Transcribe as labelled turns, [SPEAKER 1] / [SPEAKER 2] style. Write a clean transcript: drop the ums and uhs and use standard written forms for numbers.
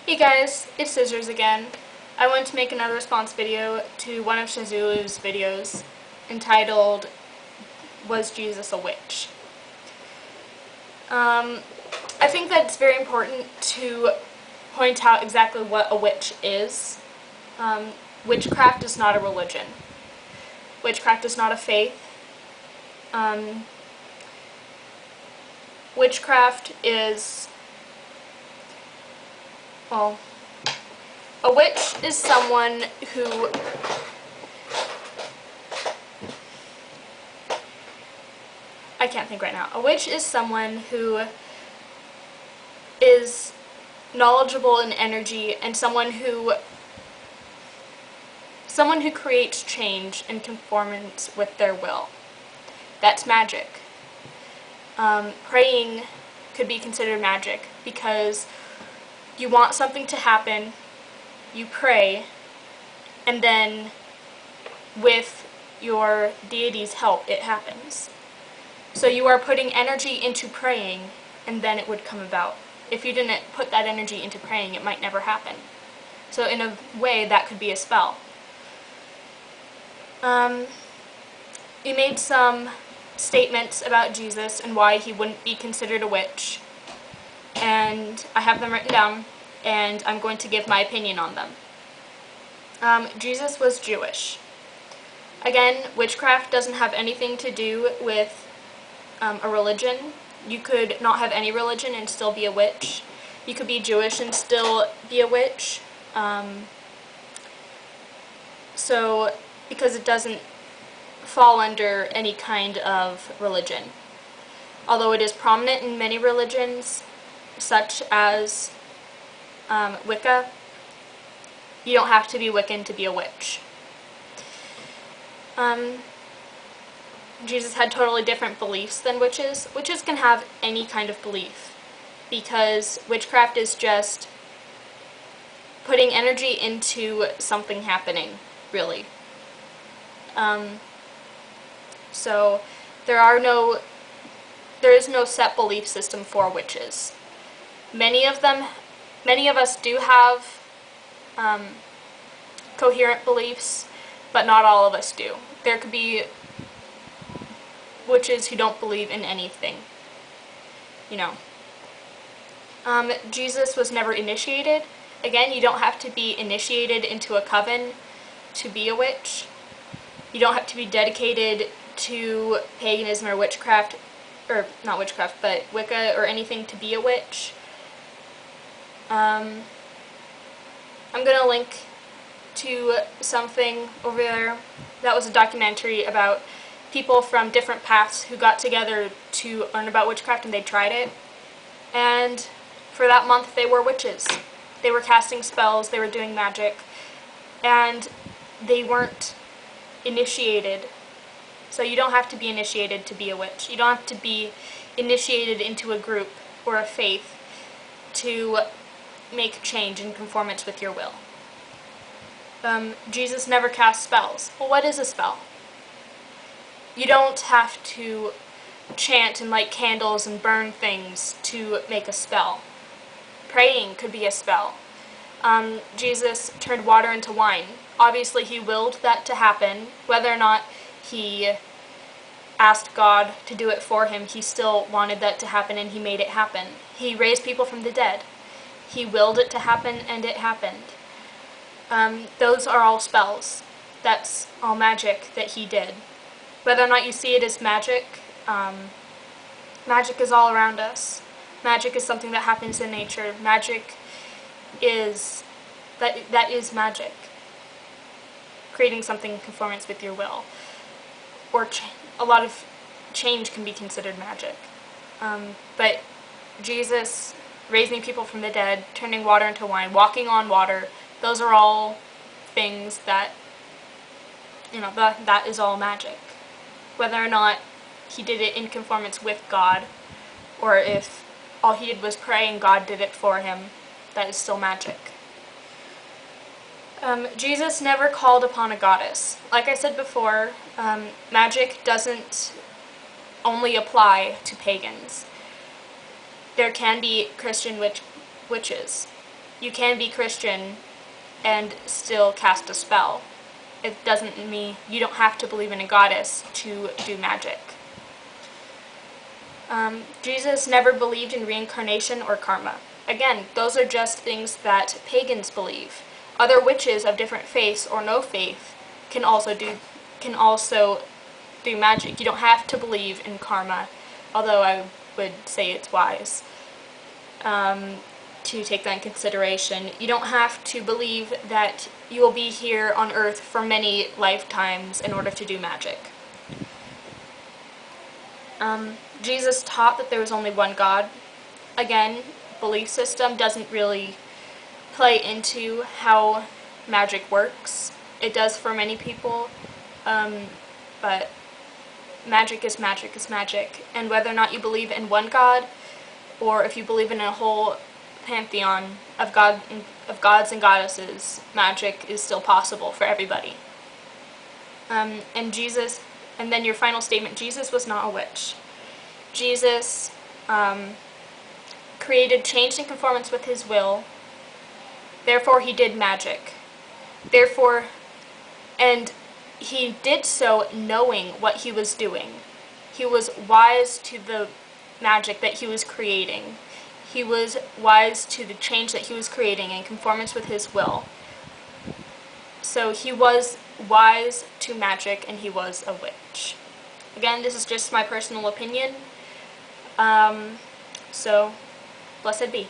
[SPEAKER 1] Hey guys, it's Scissors again. I want to make another response video to one of Shazulu's videos entitled, Was Jesus a Witch? I think that it's very important to point out exactly what a witch is. Witchcraft is not a religion. Witchcraft is not a faith. Witchcraft is, well, a witch is someone who I can't think right now. A witch is someone who is knowledgeable in energy and someone who creates change in conformance with their will. That's magic. Praying could be considered magic because you want something to happen, you pray, and then with your deity's help it happens. So you are putting energy into praying and then it would come about. If you didn't put that energy into praying, it might never happen. So in a way, that could be a spell. You made some statements about Jesus and why he wouldn't be considered a witch, and I have them written down, and I'm going to give my opinion on them. Jesus was Jewish. Again, witchcraft doesn't have anything to do with a religion. You could not have any religion and still be a witch. You could be Jewish and still be a witch. Because it doesn't fall under any kind of religion. Although it is prominent in many religions, such as Wicca, you don't have to be Wiccan to be a witch. Jesus had totally different beliefs than witches. Witches can have any kind of belief, because witchcraft is just putting energy into something happening, really. So there is no set belief system for witches. Many of us do have coherent beliefs, but not all of us do. There could be witches who don't believe in anything, you know. Jesus was never initiated. Again, you don't have to be initiated into a coven to be a witch. You don't have to be dedicated to paganism or witchcraft, or not witchcraft, but Wicca or anything to be a witch. I'm going to link to something over there that was a documentary about people from different paths who got together to learn about witchcraft, and they tried it. And for that month they were witches. They were casting spells, they were doing magic, and they weren't initiated. So you don't have to be initiated to be a witch. You don't have to be initiated into a group or a faith to make change in conformance with your will. Jesus never cast spells. Well, what is a spell? You don't have to chant and light candles and burn things to make a spell. Praying could be a spell. Jesus turned water into wine. Obviously he willed that to happen. Whether or not he asked God to do it for him, he still wanted that to happen, and he made it happen. He raised people from the dead. He willed it to happen, and it happened. Those are all spells. That's all magic that he did. Whether or not you see it as magic, magic is all around us. Magic is something that happens in nature. Magic is, that is magic. Creating something in conformance with your will. Or a lot of change can be considered magic. But Jesus raising people from the dead, turning water into wine, walking on water, those are all things that, that is all magic. Whether or not he did it in conformance with God, or if all he did was pray and God did it for him, that is still magic. Jesus never called upon a goddess. Like I said before, magic doesn't only apply to pagans. There can be Christian witches. You can be Christian and still cast a spell. It doesn't mean you don't have to believe in a goddess to do magic. Jesus never believed in reincarnation or karma. Again, those are just things that pagans believe. Other witches of different faiths or no faith can also do magic. You don't have to believe in karma, although I would say it's wise to take that in consideration. You don't have to believe that you will be here on Earth for many lifetimes in order to do magic. Jesus taught that there was only one God. Again, belief system doesn't really play into how magic works. It does for many people, but magic is magic is magic. And whether or not you believe in one God, or if you believe in a whole pantheon of gods and goddesses, magic is still possible for everybody. And then your final statement, Jesus was not a witch. Jesus created change in conformance with his will. Therefore, he did magic. And he did so knowing what he was doing. He was wise to the magic that he was creating. He was wise to the change that he was creating in conformance with his will. So he was wise to magic, and he was a witch. Again, this is just my personal opinion. So, blessed be.